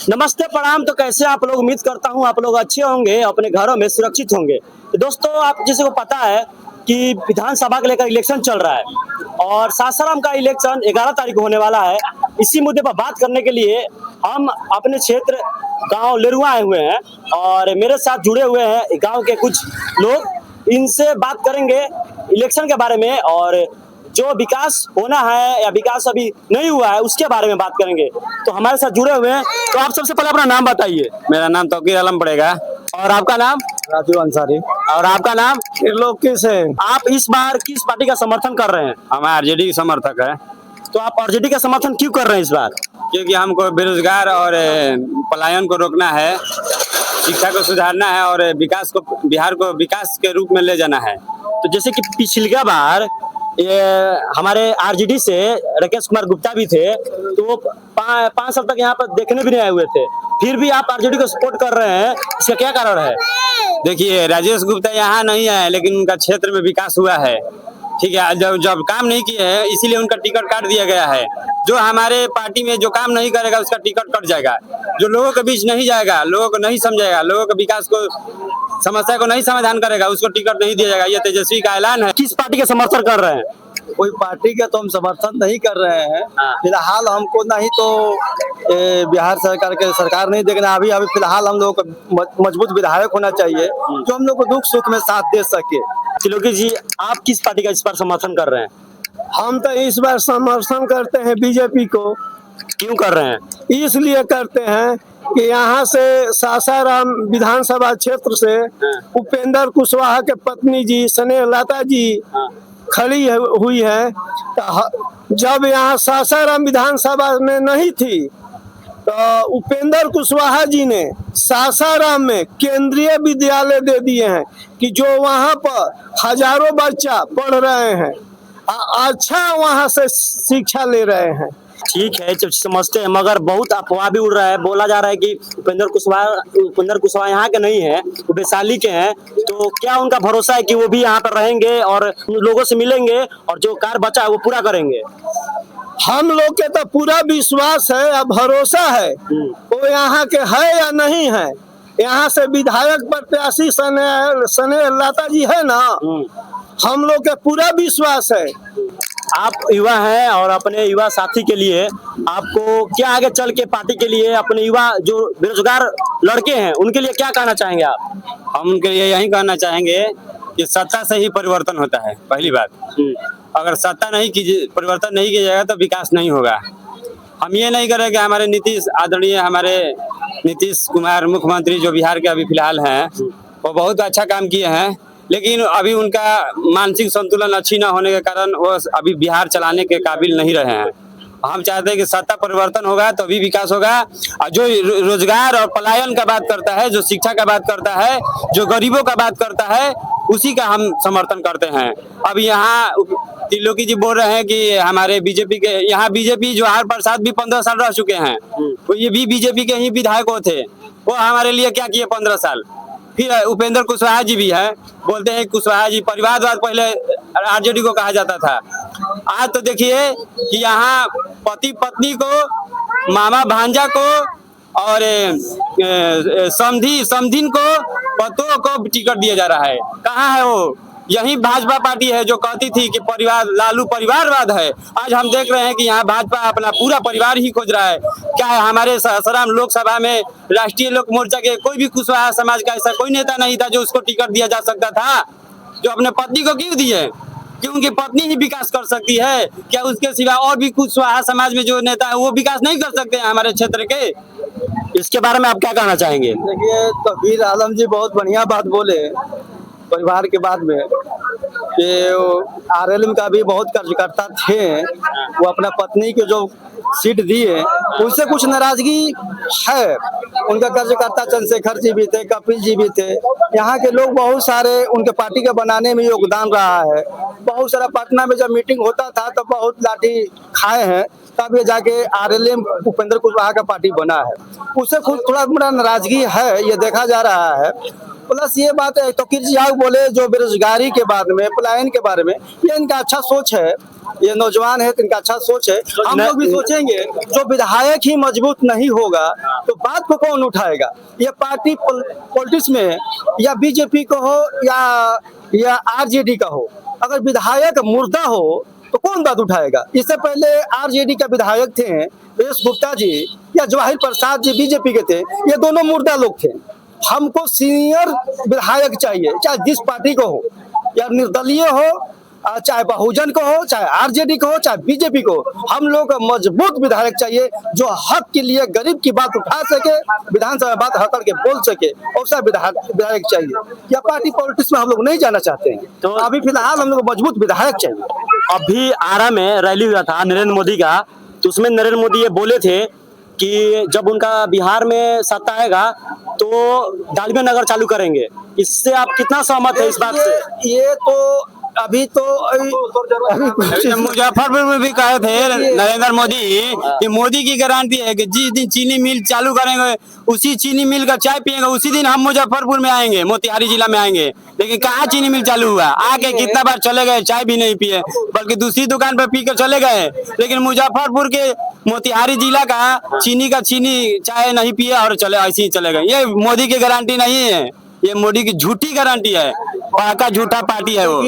नमस्ते प्रणाम। तो कैसे आप लोग? उम्मीद करता हूँ आप लोग अच्छे होंगे, अपने घरों में सुरक्षित होंगे। तो दोस्तों, आप जैसे को पता है कि विधानसभा को लेकर इलेक्शन चल रहा है और सासाराम का इलेक्शन 11 तारीख को होने वाला है। इसी मुद्दे पर बात करने के लिए हम अपने क्षेत्र गांव लेरुआ आए हुए हैं और मेरे साथ जुड़े हुए हैं गांव के कुछ लोग। इनसे बात करेंगे इलेक्शन के बारे में और जो विकास होना है या विकास अभी नहीं हुआ है उसके बारे में बात करेंगे। तो हमारे साथ जुड़े हुए हैं। तो आप सबसे पहले अपना नाम बताइए। मेरा नाम तौकीर आलम पड़ेगा। और आपका नाम? राजू अंसारी। और आपका नाम? त्रिलोकी से। आप इस बार किस पार्टी का समर्थन कर रहे हैं? हम आरजेडी के समर्थक है। तो आप आरजेडी का समर्थन क्यों कर रहे हैं इस बार? क्योंकि हमको बेरोजगार और पलायन को रोकना है, शिक्षा को सुधारना है और विकास को, बिहार को विकास के रूप में ले जाना है। तो जैसे कि पिछली बार ये हमारे आरजेडी से राकेश कुमार गुप्ता भी थे, तो वो 5 साल तक यहाँ पर देखने भी नहीं आए हुए थे, फिर भी आप आरजेडी को सपोर्ट कर रहे हैं, इसका क्या कारण है? देखिए, राजेश गुप्ता यहाँ नहीं आए लेकिन उनका क्षेत्र में विकास हुआ है। ठीक है, जब काम नहीं किए हैं इसीलिए उनका टिकट काट दिया गया है। जो हमारे पार्टी में जो काम नहीं करेगा उसका टिकट कट जाएगा। जो लोगों के बीच नहीं जाएगा, लोगों को नहीं समझेगा, लोगों के विकास को, समस्या को नहीं समाधान करेगा, उसको टिकट नहीं दिया जाएगा। ये तेजस्वी का ऐलान है। किस पार्टी का समर्थन कर रहे हैं? कोई पार्टी का तो हम समर्थन नहीं कर रहे हैं। फिलहाल हमको नहीं तो बिहार सरकार नहीं देखना। अभी फिलहाल हम लोग को मजबूत विधायक होना चाहिए जो हम लोग को दुख सुख में साथ दे सके। त्रिलोकी जी, आप किस पार्टी का इस बार समर्थन कर रहे हैं? हम तो इस बार समर्थन करते हैं बीजेपी को। क्यों कर रहे हैं? इसलिए करते हैं कि यहाँ से सासाराम विधानसभा क्षेत्र से उपेंद्र कुशवाहा के पत्नी जी स्नेह लता जी खड़ी हुई है। तो जब यहाँ सासाराम विधानसभा में नहीं थी तो उपेंद्र कुशवाहा जी ने सासाराम में केंद्रीय विद्यालय दे दिए हैं कि जो वहाँ पर हजारों बच्चा पढ़ रहे हैं, अच्छा वहाँ से शिक्षा ले रहे हैं। ठीक है, जब समझते हैं, मगर बहुत अफवाह भी उड़ रहा है। बोला जा रहा है कि उपेंद्र कुशवाहा यहाँ के नहीं है, वो वैशाली के हैं। तो क्या उनका भरोसा है कि वो भी यहाँ पर रहेंगे और लोगों से मिलेंगे और जो कार्य बचा है वो पूरा करेंगे? हम लोग के तो पूरा विश्वास है और भरोसा है। वो यहाँ के है या नहीं है। यहाँ से विधायक प्रत्याशी स्नेह लता जी है ना, हम लोग के पूरा विश्वास है। आप युवा हैं और अपने युवा साथी के लिए आपको क्या आगे चल के पार्टी के लिए अपने युवा जो बेरोजगार लड़के हैं उनके लिए क्या कहना चाहेंगे आप? हम उनके लिए यही कहना चाहेंगे कि सत्ता से ही परिवर्तन होता है। पहली बात, अगर सत्ता नहीं कीजिए, परिवर्तन नहीं किया जाएगा तो विकास नहीं होगा। हम ये नहीं करेंगे। हमारे आदरणीय हमारे नीतीश कुमार मुख्यमंत्री जो बिहार के अभी फिलहाल हैं, वो बहुत अच्छा काम किए हैं, लेकिन अभी उनका मानसिक संतुलन अच्छी न होने के कारण वो अभी बिहार चलाने के काबिल नहीं रहे हैं। हम चाहते हैं कि सत्ता परिवर्तन होगा तो अभी विकास होगा। और जो रोजगार और पलायन का बात करता है, जो शिक्षा का बात करता है, जो गरीबों का बात करता है, उसी का हम समर्थन करते हैं। अब यहाँ त्रिलोकी जी बोल रहे हैं कि हमारे बीजेपी के यहाँ बीजेपी जो आर प्रसाद भी 15 साल रह चुके हैं, वो ये भी बीजेपी के ही विधायक थे। वो हमारे लिए क्या किए 15 साल। फिर उपेंद्र कुशवाहा जी भी है, बोलते हैं कुशवाहा जी परिवारवाद पहले आरजेडी को कहा जाता था। आज तो देखिए कि यहाँ पति पत्नी को, मामा भांजा को और समधिन को, पतों को टिकट दिया जा रहा है। कहाँ है वो? यही भाजपा पार्टी है जो कहती थी कि परिवार लालू परिवारवाद है। आज हम देख रहे हैं कि यहाँ भाजपा अपना पूरा परिवार ही खोज रहा है। क्या है, हमारे सासाराम लोकसभा में राष्ट्रीय लोक मोर्चा के कोई भी कुशवाहा समाज का ऐसा कोई नेता नहीं था जो उसको टिकट दिया जा सकता था। जो अपने पत्नी को क्यों दिए? क्योंकि पत्नी ही विकास कर सकती है। क्या उसके सिवा और भी कुशवाहा समाज में जो नेता है वो विकास नहीं कर सकते हैं हमारे क्षेत्र के? इसके बारे में आप क्या कहना चाहेंगे? देखिए, तौकीर आलम जी बहुत बढ़िया बात बोले परिवार के बाद में कि आरएलएम का भी बहुत कार्यकर्ता थे। वो अपना पत्नी को जो सीट दिए उनसे कुछ नाराजगी है। उनका कार्यकर्ता चंद्रशेखर जी भी थे, कपिल जी भी थे। यहाँ के लोग बहुत सारे उनके पार्टी के बनाने में योगदान रहा है। बहुत सारा पटना में जब मीटिंग होता था तो बहुत लाठी खाए हैं, तब ये जाके आरएलएम उपेंद्र कुशवाहा का पार्टी बना है। उससे कुछ थोड़ा मोड़ा नाराजगी है, ये देखा जा रहा है। प्लस ये बात है तो बोले जो बेरोजगारी के बाद में, पलायन के बारे में, ये इनका अच्छा सोच है। ये नौजवान है तो इनका अच्छा सोच है। हम लोग भी सोचेंगे जो विधायक ही मजबूत नहीं होगा तो बात को कौन उठाएगा। ये पार्टी पॉलिटिक्स में या बीजेपी को हो या आरजेडी का हो, अगर विधायक मुर्दा हो तो कौन बात उठाएगा। इससे पहले आरजेडी का विधायक थे रेश गुप्ता जी या जवाहिर प्रसाद जी बीजेपी के थे, ये दोनों मुर्दा लोग थे। हमको सीनियर विधायक चाहिए, चाहे जिस पार्टी को हो, या निर्दलीय हो, चाहे बहुजन को हो, चाहे आरजेडी को हो, चाहे बीजेपी को हो। हम लोग को मजबूत विधायक चाहिए जो हक के लिए गरीब की बात उठा सके, विधानसभा में बात हक के बोल सके, ऐसा विधायक चाहिए। या पार्टी पॉलिटिक्स में हम लोग नहीं जाना चाहते हैं, तो अभी फिलहाल हम लोग को मजबूत विधायक चाहिए। अभी आरा में रैली हुआ था नरेंद्र मोदी का, तो उसमें नरेंद्र मोदी ये बोले थे कि जब उनका बिहार में सत्ता आएगा तो डालमिया नगर चालू करेंगे। इससे आप कितना सहमत है इस बात से? ये तो अभी तो मुजफ्फरपुर में भी कहे थे नरेंद्र मोदी कि मोदी की गारंटी है कि जिस दिन चीनी मिल चालू करेंगे उसी चीनी मिल का चाय पियेंगे उसी दिन हम मुजफ्फरपुर में आएंगे, मोतिहारी जिला में आएंगे। लेकिन कहाँ चीनी मिल चालू हुआ, आके कितना बार चले गए, चाय भी नहीं पिए बल्कि दूसरी दुकान पर पी कर चले गए। लेकिन मुजफ्फरपुर के मोतिहारी जिला का चीनी चाय नहीं पिए और चले ऐसे ही चले गए। ये मोदी की गारंटी नहीं है, ये मोदी की झूठी गारंटी है, का झूठा पार्टी है वो।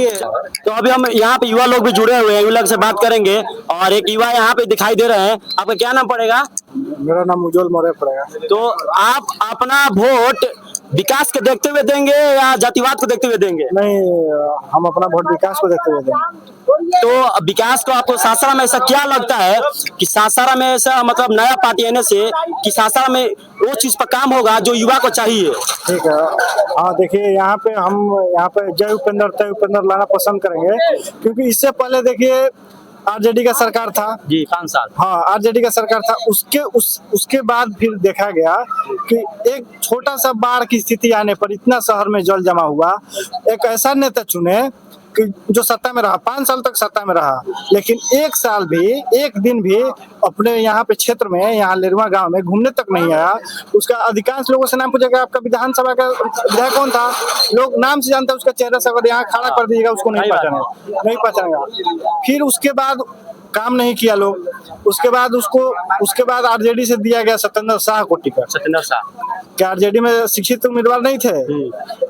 तो अभी हम यहाँ पे युवा लोग भी जुड़े हुए हैं, युवा लोग से बात करेंगे। और एक युवा यहाँ पे दिखाई दे रहे हैं, आपका क्या नाम पड़ेगा? मेरा नाम उज्जवल मौर्य पड़ेगा। तो आप अपना वोट विकास को देखते हुए देंगे या जातिवाद को देखते हुए देंगे? नहीं, हम अपना वोट विकास को देखते हुए देंगे। तो विकास को आपको सासाराम में ऐसा क्या लगता है कि सासाराम में ऐसा मतलब नया पार्टी आने से कि सासाराम में वो चीज पर काम होगा जो युवा को चाहिए? ठीक है, हाँ देखिए यहाँ पे हम जय उपेंद्र लाना पसंद करेंगे, क्योंकि इससे पहले देखिए आरजेडी का सरकार था जी 5 साल। हाँ, आरजेडी का सरकार था। उसके बाद फिर देखा गया कि एक छोटा सा बाढ़ की स्थिति आने पर इतना शहर में जल जमा हुआ। एक ऐसा नेता चुने कि जो सत्ता में रहा, 5 साल तक सत्ता में रहा, लेकिन एक दिन भी अपने यहाँ पे क्षेत्र में, यहाँ लेरुआ गांव में घूमने तक नहीं आया। उसका अधिकांश लोगों से नाम पूछेगा आपका विधानसभा का विधायक कौन था, लोग नाम से जानते हैं, उसका चेहरा से अगर यहाँ खड़ा कर दीजिएगा उसको नहीं पहचानेगा। फिर उसके बाद काम नहीं किया लोग। उसके बाद आरजेडी से दिया गया सत्येंद्र शाह को टिकट। सत्येंद्र शाह क्या आरजेडी में शिक्षित उम्मीदवार नहीं थे?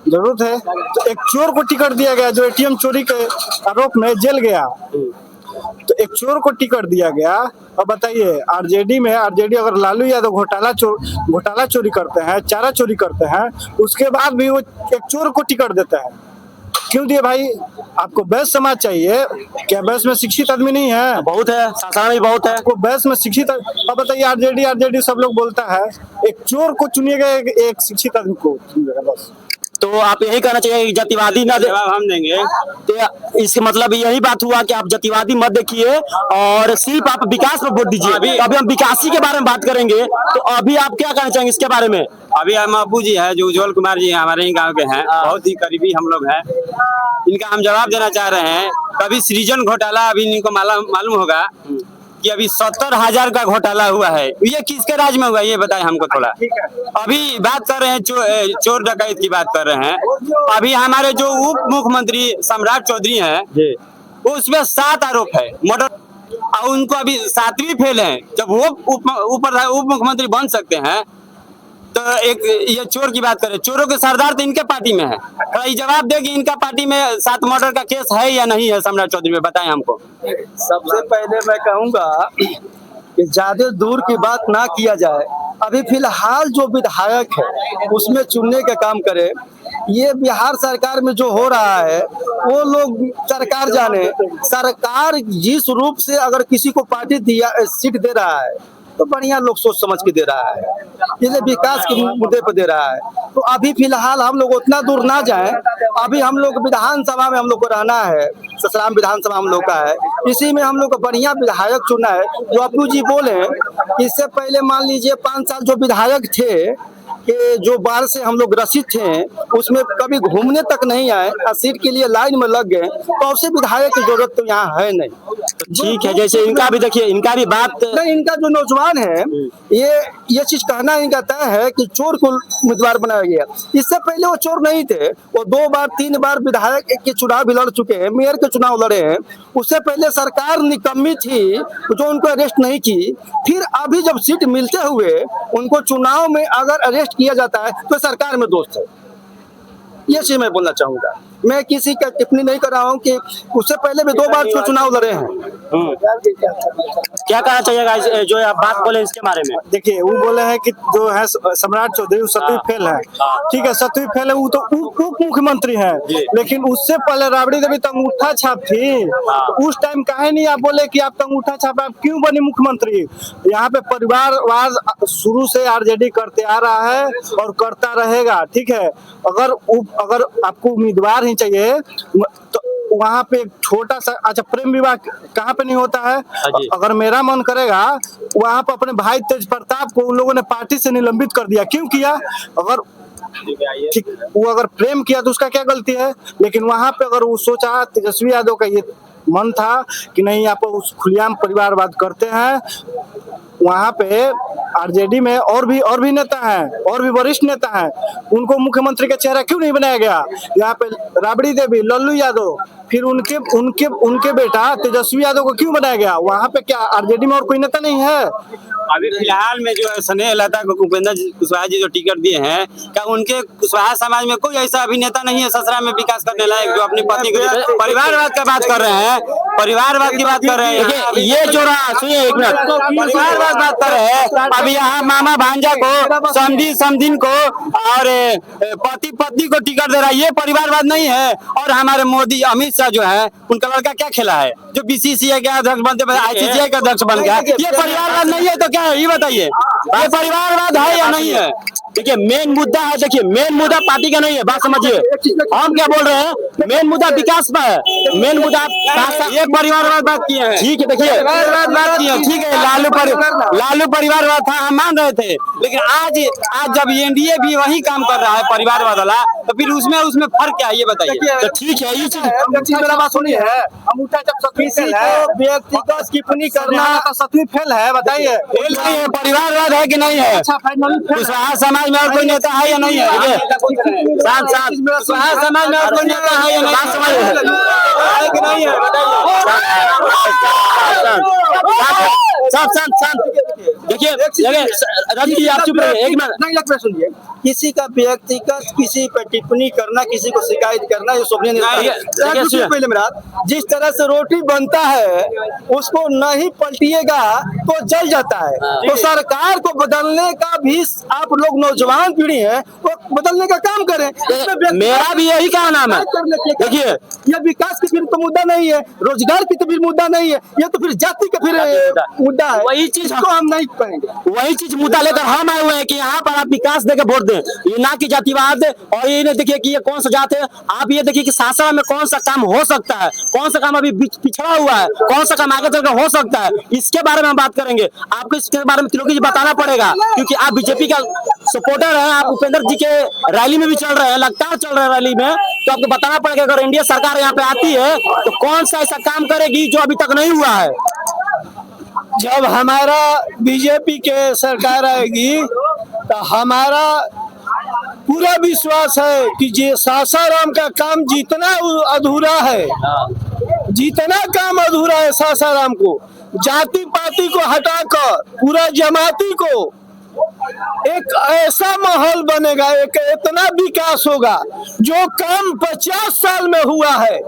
जरूर थे। तो एक चोर को टिकट दिया गया जो एटीएम चोरी के आरोप में जेल गया। तो एक चोर को टिकट दिया गया। अब बताइए आरजेडी अगर लालू यादव घोटाला चोरी करते हैं, चारा चोरी करते हैं, उसके बाद भी वो एक चोर को टिकट देता है। क्यों दिए भाई? आपको वैश्य समाज चाहिए, क्या वैश्य में शिक्षित आदमी नहीं है? बहुत है, सासाराम में बहुत है। आपको वैश्य में शिक्षित, अब बताइए आरजेडी सब लोग बोलता है, एक चोर को चुनिएगा, एक शिक्षित आदमी को चुनिएगा बस। तो आप यही कहना चाहिए कि जातिवादी ना दे, हम देंगे। तो इसका मतलब यही बात हुआ कि आप जातिवादी मत देखिए और सिर्फ आप विकास पर वोट दीजिए। अभी हम विकासी के बारे में बात करेंगे, तो अभी आप क्या कहना चाहेंगे इसके बारे में? अभी हम अब्बू जी है जो उज्जवल कुमार जी है, हमारे ही गांव के हैं, बहुत ही करीबी हम लोग हैं। इनका हम जवाब देना चाह रहे हैं। कभी सृजन घोटाला अभी इनको मालूम होगा कि अभी 70,000 का घोटाला हुआ है, ये किसके राज में हुआ ये बताएं हमको थोड़ा। अभी बात कर रहे हैं चोर डकैत की बात कर रहे हैं। अभी हमारे जो उप मुख्यमंत्री सम्राट चौधरी हैं उसमें 7 आरोप है मर्डर, और उनको अभी 7वीं फेल है। जब वो उप मुख्यमंत्री बन सकते हैं तो एक ये चोर की बात करें, चोरों के सरदार तो इनके पार्टी में है। थोड़ा ये जवाब दे कि इनका पार्टी में 7 मर्डर का केस है या नहीं है सम्राट चौधरी में, बताएं हमको। सबसे पहले मैं कहूँगा कि ज्यादा दूर की बात ना किया जाए। अभी फिलहाल जो विधायक है उसमें चुनने का काम करे। ये बिहार सरकार में जो हो रहा है वो लोग सरकार जाने। सरकार जिस रूप से अगर किसी को पार्टी सीट दे रहा है तो बढ़िया लोग सोच समझ के दे रहा है, ये विकास के मुद्दे पर दे रहा है। तो अभी फिलहाल हम लोग उतना दूर ना जाएं। अभी हम लोग विधानसभा में हम लोग को रहना है, ससराम विधानसभा हम लोग का है, इसी में हम लोग को बढ़िया विधायक चुना है। जो अब्बू जी बोले, इससे पहले मान लीजिए 5 साल जो विधायक थे कि जो बाढ़ से हम लोग ग्रसित थे उसमें कभी घूमने तक नहीं आए और सीट के लिए लाइन में लग गए, तो ऐसे विधायक की जरूरत तो यहाँ है नहीं। ठीक है, जैसे इनका भी देखिए, इनका भी बात नहीं, इनका जो नौजवान है ये चीज कहना इनका तय है कि चोर को उम्मीदवार बनाया गया। इससे पहले वो चोर नहीं थे, वो 2 बार 3 बार विधायक के चुनाव भी लड़ चुके हैं, मेयर के चुनाव लड़े हैं। उससे पहले सरकार निकम्मी थी जो उनको अरेस्ट नहीं की। फिर अभी जब सीट मिलते हुए उनको चुनाव में अगर अरेस्ट किया जाता है तो सरकार में दोस्त है। ये चीज मैं बोलना चाहूंगा। मैं किसी का टिप्पणी नहीं कर रहा हूँ कि उससे पहले भी 2 बार चुनाव लड़े हैं। क्या कहना चाहिएगा जो आप बात बोले इसके बारे में? देखिए, वो बोले हैं कि जो है सम्राट चौधरी 7वीं फेल है। ठीक है, 7वीं फेल है, वो तो उप मुख्यमंत्री है, लेकिन उससे पहले राबड़ी देवी तो अंगूठा छाप थी। तो उस टाइम काहे नहीं आप बोले कि आप तो अंगूठा छाप, आप क्यों बनी मुख्यमंत्री? यहाँ पे परिवारवाद शुरू से आरजेडी करते आ रहा है और करता रहेगा। ठीक है, अगर आपको उम्मीदवार ही चाहिए तो वहाँ पे एक छोटा सा, अच्छा, प्रेम विवाह कहाँ पे नहीं होता है? अगर मेरा मन करेगा वहाँ पे अपने भाई तेज प्रताप को उन लोगों ने पार्टी से निलंबित कर दिया। क्यों किया? अगर ठीक, वो अगर प्रेम किया तो उसका क्या गलती है? लेकिन वहाँ पे अगर वो सोचा, तेजस्वी यादव का ये मन था कि नहीं, आप उस खुलेआम परिवारवाद करते हैं, वहाँ पे आरजेडी में और भी नेता हैं, और भी वरिष्ठ नेता हैं, उनको मुख्यमंत्री का चेहरा क्यों नहीं बनाया गया? यहाँ पे राबड़ी देवी, लल्लू यादव, फिर उनके बेटा तेजस्वी यादव को क्यों बनाया गया? वहाँ पे क्या आरजेडी में और कोई नेता नहीं है? अभी फिलहाल में जो है स्नेह लता को उपेंद्र कुशवाहा जी जो टिकट दिए हैं, क्या उनके कुशवाहा समाज में कोई ऐसा अभिनेता नहीं है ससुराल में विकास करने लायक जो अपनी पत्नी को? परिवारवाद का बात कर रहे हैं, परिवारवाद की बात कर रहे हैं। ये जो रहा, सुनिए एक मिनट, परिवारवाद बात कर रहे हैं। अभी यहाँ मामा भांजा को, समधिन को और पति पत्नी को टिकट दे रहा है, ये परिवारवाद नहीं है? और हमारे मोदी अमित शाह जो है, उनका लड़का क्या खेला है, जो बीसीसीआई का अध्यक्ष बनते आईसीसीआई का अध्यक्ष बन गया, ये परिवारवाद नहीं है तो क्या है? ये बताइए, ये परिवारवाद है या नहीं है? देखिए, मेन मुद्दा है, देखिए मेन मुद्दा पार्टी का नहीं है, बात समझिए। हम क्या बोल रहे हैं, मेन मुद्दा विकास पर है, मेन मुद्दा ये परिवारवाद बात किए हैं। ठीक है, देखिए परिवारवाद बात किए हैं, ठीक है, लालू परिवारवाद था, हम मान रहे थे, लेकिन आज जब एनडीए भी वही काम कर रहा है परिवारवाद वाला, तो फिर उसमें फर्क क्या है, ये बताइए। तो ठीक है, ये चीज मेरा बात सुनिए, अंगूठा जब 7वीं फेल है, व्यक्तिगत टिप्पणी करना तो 7वीं फेल है, बताइए। परिवारवाद है कि नहीं है? अच्छा, फाइनली कुशवाहा समाज में और कोई नेता है या नहीं है? साथ कुशवाहा समाज में और कोई नेता है या नहीं? बात समझ है कि नहीं है, देखिए रवि, आप चुप रहिए एक मिनट। नहीं, एक मिनट सुनिए। किसी का व्यक्तिगत किसी पर टिप्पणी करना, किसी को शिकायत करना, ये शोभनीय नहीं है। पहले मेरा, जिस तरह से रोटी बनता है उसको नहीं पलटिएगा तो जल जाता है। तो सरकार को बदलने का भी आप लोग नौजवान पीढ़ी है, वो बदलने का काम करें। मेरा भी यही कहना है। देखिए, ये विकास की फिर तो मुद्दा नहीं है, रोजगार की तो फिर मुद्दा नहीं है, ये तो फिर जाति का फिर मुद्दा है। वही चीज को हम नहीं करेंगे। वही चीज मुद्दा लेकर हम आए हुए हैं कि यहाँ पर आप विकास देकर वोट दें, ये ना कि जातिवाद। और ये नहीं देखिए कि ये कौन सा जात है, आप ये देखिए कि सासाराम में कौन सा काम हो सकता है, कौन सा काम अभी पिछड़ा हुआ है, कौन सा काम आगे चलकर हो सकता है, इसके बारे में हम बात करेंगे। आपको इसके बारे में त्रिलोकी जी बताना पड़ेगा, क्योंकि आप बीजेपी का सपोर्टर हैं, आप उपेंद्र जी के रैली में भी चल रहे हैं, लगातार चल रहे हैं रैली में, तो आपको बताना पड़ेगा अगर एनडीए सरकार यहाँ पे आती है तो कौन सा ऐसा काम करेगी जो अभी तक नहीं हुआ है। जब हमारा बीजेपी के सरकार आएगी तो हमारा पूरा विश्वास है कि जे सासाराम का काम जितना अधूरा है, जितना काम अधूरा है सासाराम को, जाति पाति को हटाकर पूरा जमाती को एक ऐसा माहौल बनेगा, एक इतना विकास होगा जो काम 50 साल में हुआ है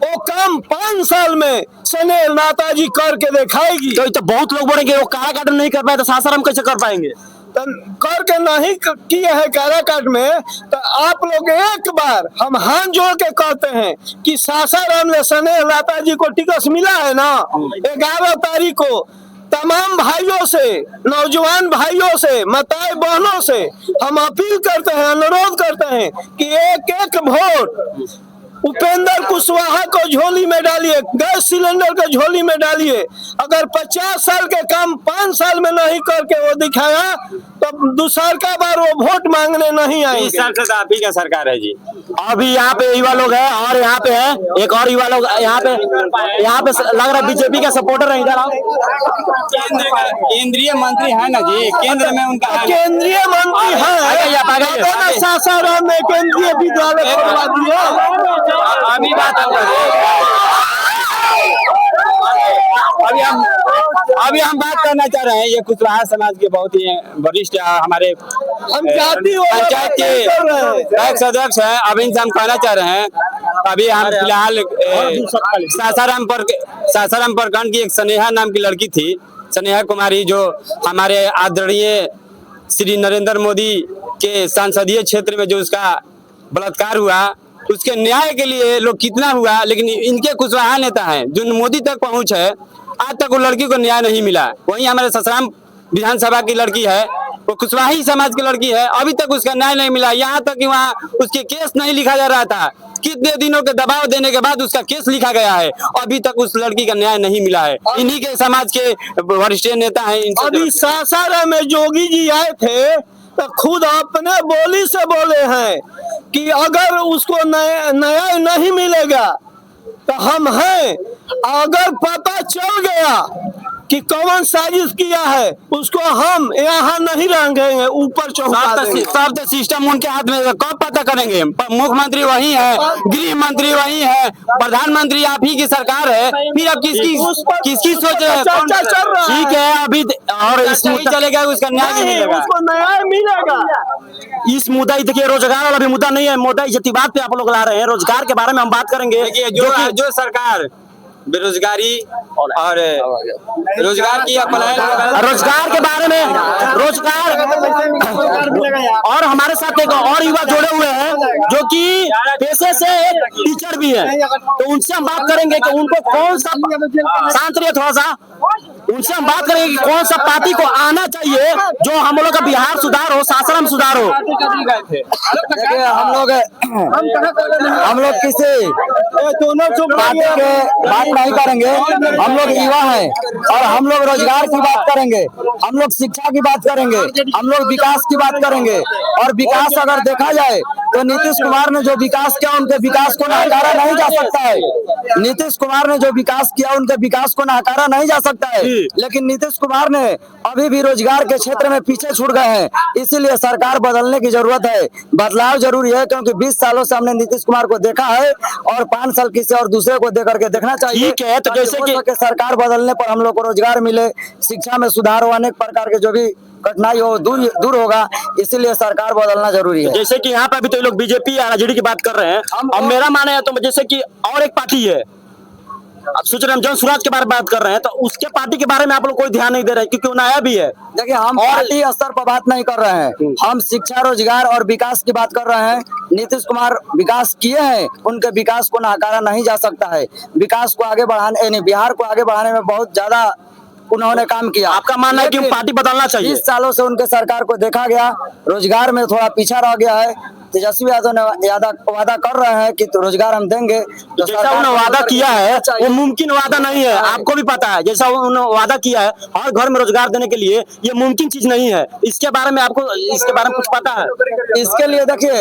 वो काम 5 साल में स्नेह लता जी करके दिखाएगी। तो बहुत लोग बोलेंगे वो काराकाट में नहीं कर पाए तो सासाराम कैसे कर पाएंगे? तो करके नहीं किए है काराकाट में, तो आप लोग एक बार हम हाथ जोड़ के कहते हैं कि सासाराम ने स्नेह लता जी को टिकट मिला है ना, 11 तारीख को तमाम भाइयों से, नौजवान भाइयों से, माताएं बहनों से हम अपील करते हैं, अनुरोध करते हैं कि एक एक वोट उपेंद्र कुशवाहा को झोली में डालिए, गैस सिलेंडर को झोली में डालिए। अगर 50 साल के काम 5 साल में नहीं करके वो दिखाया तो दूसर का बार वो वोट मांगने नहीं 20 आएंगे। साल से तो आप ही का सरकार है जी। अभी यहाँ पे युवा लोग हैं और यहाँ पे है एक और युवा लोग यहाँ पे लग रहा है बीजेपी का सपोर्टर है। इधर आओ। केंद्रीय मंत्री है ना जी, केंद्र में उनका है। केंद्रीय मंत्री है, सासाराम में केंद्रीय विद्यालय खोलवा दिया। अभी बात अभी हम बात करना चाह रहे हैं, ये कुशवाहा समाज के बहुत ही वरिष्ठ हमारे पंचायत के पैक्स अध्यक्ष हैं। अभी इनसे हम कहना चाह रहे हैं, अभी हम फिलहाल सासाराम प्रखंड की एक स्नेहा नाम की लड़की थी, स्नेहा कुमारी, जो हमारे आदरणीय श्री नरेंद्र मोदी के संसदीय क्षेत्र में जो उसका बलात्कार हुआ, उसके न्याय के लिए लोग कितना हुआ, लेकिन इनके कुशवाहा नेता हैं जो मोदी तक पहुंच है, आज तक वो लड़की को न्याय नहीं मिला। वहीं हमारे सासाराम विधानसभा की लड़की है, वो कुशवाही समाज की लड़की है, अभी तक उसका न्याय नहीं मिला। यहाँ तक कि वहाँ उसके केस नहीं लिखा जा रहा था, कितने दिनों के दबाव देने के बाद उसका केस लिखा गया है, अभी तक उस लड़की का न्याय नहीं मिला है। इन्हीं के समाज के वरिष्ठ नेता हैं। अभी सासाराम में जोगी जी आए थे तो खुद अपने बोली से बोले हैं कि अगर उसको न्याय नहीं मिलेगा तो हम हैं, अगर पता चल गया कि कौन साजिश किया है उसको हम यहाँ नहीं रहेंगे, ऊपर चौंका देंगे। सब तो सिस्टम उनके हाथ में है, कब पता करेंगे? मुख्यमंत्री वही है, गृह मंत्री वही है, प्रधानमंत्री आप ही की सरकार है, फिर अब किसकी सोच है? चर्चा चल रहा है। ठीक है, अभी और इस मुद्दा चलेगा, उसका न्याय नहीं मिलेगा। उसको न्याय मिलेगा। इस मुद्दा देखिए, रोजगार वाला भी मुद्दा नहीं है, मुद्दा इज्जती बात पे आप लोग ला रहे हैं। रोजगार के बारे में हम बात करेंगे। देखिए, जो सरकार बेरोजगारी और रोजगार की रोजगार के बारे में और हमारे साथ एक और युवा जुड़े हुए हैं जो कि पेशे से एक टीचर भी है, तो उनसे हम बात करेंगे कि उनको कौन सा, शांत रहिए थोड़ा सा, उनसे हम बात करेंगे कि कौन सा पार्टी को आना चाहिए जो हम लोग का बिहार सुधार हो, सासाराम सुधार हो। हम लोग किसी पार्टी के बात नहीं करेंगे, हम लोग युवा हैं और हम लोग रोजगार की बात करेंगे, हम लोग शिक्षा की बात करेंगे, हम लोग विकास की बात करेंगे। और विकास अगर देखा जाए तो नीतीश कुमार ने जो विकास किया उनके विकास को नकारा नहीं जा सकता है। नीतीश कुमार ने जो विकास किया उनके विकास को नकारा नहीं जा सकता है, लेकिन नीतीश कुमार ने अभी भी रोजगार के क्षेत्र में पीछे छूट गए हैं। इसीलिए सरकार बदलने की जरूरत है, बदलाव जरूरी है, क्योंकि 20 सालों से हमने नीतीश कुमार को देखा है और 5 साल किसी और दूसरे को देख करके देखना चाहिए। ठीक है, तो जैसे कि सरकार बदलने पर हम लोग को रोजगार मिले, शिक्षा में सुधार हो, अनेक प्रकार के जो भी कठिनाई हो दूर होगा, इसीलिए सरकार बदलना जरूरी है। जैसे कि यहाँ पे अभी तो लोग बीजेपी या आरजेडी की बात कर रहे हैं, अब मेरा मानना है तो जैसे कि और एक पार्टी है, अब सोच रहे हम जन स्वराज के बारे में बात कर रहे हैं, तो उसके पार्टी के बारे में आप लोग कोई ध्यान नहीं दे रहे क्योंकि वो नया भी है। देखिए, हम पार्टी स्तर पर बात नहीं कर रहे हैं, हम शिक्षा, रोजगार और विकास की बात कर रहे हैं। नीतीश कुमार विकास किए हैं, उनके विकास को नकारा नहीं जा सकता है। विकास को आगे बढ़ाने, यानी बिहार को आगे बढ़ाने में बहुत ज्यादा उन्होंने काम किया। आपका मानना है कि पार्टी बदलना चाहिए? 20 सालों से उनके सरकार को देखा गया, रोजगार में थोड़ा पीछा रह गया है। तेजस्वी यादव ने वादा कर रहे हैं कि तो रोजगार हम देंगे, तो जैसा उन्होंने वादा किया है वो मुमकिन वादा नहीं है, आपको भी पता है। जैसा उन्होंने वादा किया है हर घर में रोजगार देने के लिए, ये मुमकिन चीज नहीं है। इसके बारे में आपको इसके बारे में कुछ पता है? इसके लिए देखिए,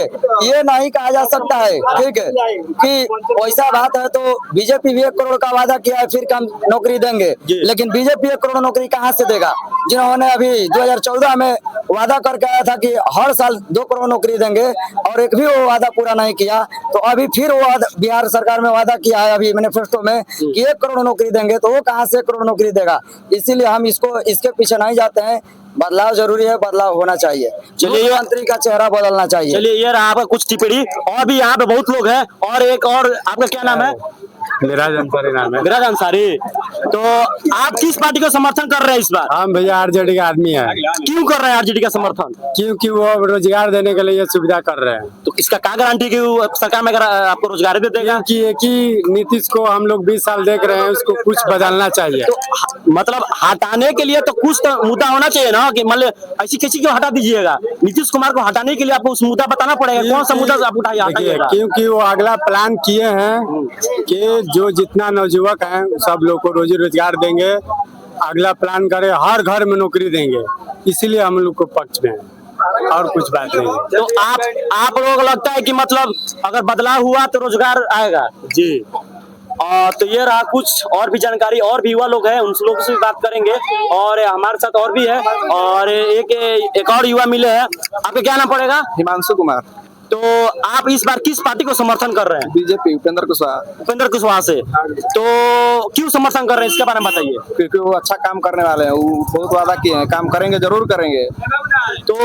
ये नहीं कहा जा सकता है, ठीक है, कि वैसा बात है तो बीजेपी भी 1 करोड़ का वादा किया है फिर हम नौकरी देंगे, लेकिन बीजेपी 1 करोड़ नौकरी कहाँ से देगा? जिन्होंने अभी 2014 में वादा करके आया था कि हर साल 2 करोड़ नौकरी देंगे और एक भी वो वादा पूरा नहीं किया, तो अभी फिर वो बिहार सरकार में वादा किया है अभी मैनिफेस्टो में कि 1 करोड़ नौकरी देंगे, तो वो कहाँ से 1 करोड़ नौकरी देगा? इसीलिए हम इसके पीछे नहीं जाते हैं। बदलाव जरूरी है, बदलाव होना चाहिए। चलिए, मंत्री का चेहरा बदलना चाहिए। चलिए, ये रहा आपका कुछ टिप्पणी। और भी यहाँ पे बहुत लोग हैं और एक और, आपका क्या नाम है? मेराज अंसारी नाम है। विराज अंसारी। तो आप किस पार्टी को समर्थन कर रहे हैं इस बार? हम भैया आरजेडी का आदमी है, क्यों कर रहे हैं आरजेडी का समर्थन? क्योंकि वो रोजगार देने के लिए ये सुविधा कर रहे हैं। तो इसका क्या गारंटी कि वो सरकार में अगर आपको रोजगार दे देगा? कि एक ही नीतीश को हम लोग 20 साल देख रहे हैं, उसको कुछ बदलना चाहिए। तो मतलब हटाने के लिए तो कुछ तो मुद्दा होना चाहिए ना, कि मतलब ऐसी किसी को हटा दीजिएगा। नीतीश कुमार को हटाने के लिए आपको उस मुद्दा बताना पड़ेगा, कौन सा मुद्दा आप देखिए, उठाइएगा? क्योंकि वो अगला प्लान किए हैं कि जो जितना नवयुवक हैं सब लोग को रोजी रोजगार देंगे, अगला प्लान करे हर घर में नौकरी देंगे, इसीलिए हम लोग को पक्ष में है और कुछ बात नहीं है। तो आप लोगों को लगता है कि मतलब अगर बदलाव हुआ तो रोजगार आएगा? जी, तो ये रहा कुछ और भी जानकारी, और भी युवा लोग हैं उन लोगों से भी बात करेंगे, और हमारे साथ और भी है, और एक और युवा मिले हैं। आपका क्या नाम पड़ेगा? हिमांशु कुमार, तो आप इस बार किस पार्टी को समर्थन कर रहे हैं? बीजेपी, उपेंद्र कुशवाहा। उपेंद्र कुशवाहा से। तो क्यों समर्थन कर रहे हैं, इसके बारे में बताइए। क्योंकि वो अच्छा काम करने वाले हैं, वो बहुत वादा किए हैं, काम करेंगे, जरूर करेंगे। तो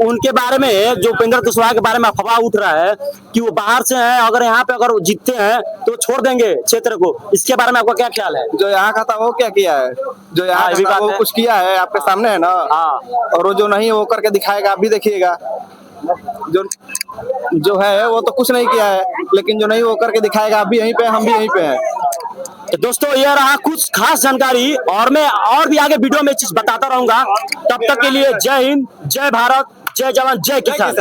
उनके बारे में, जो उपेंद्र कुशवाहा के बारे में अफवाह उठ रहा है कि वो बाहर से हैं, अगर यहाँ पे अगर जीतते हैं तो छोड़ देंगे क्षेत्र को, इसके बारे में आपका क्या ख्याल है? जो यहाँ का था वो क्या किया है? जो यहाँ ये भी का था बात वो है। कुछ किया है, आपके सामने है ना। हाँ। और वो जो नहीं वो करके दिखाएगा, आप भी देखिएगा। जो है वो तो कुछ नहीं किया है, लेकिन जो नहीं वो करके दिखाएगा, आप भी यहीं पे, हम भी यहीं पे हैं। तो दोस्तों ये रहा कुछ खास जानकारी, और मैं और भी आगे वीडियो में चीज बताता रहूंगा। तब तक के लिए जय हिंद, जय भारत, जय जवान, जय किसान।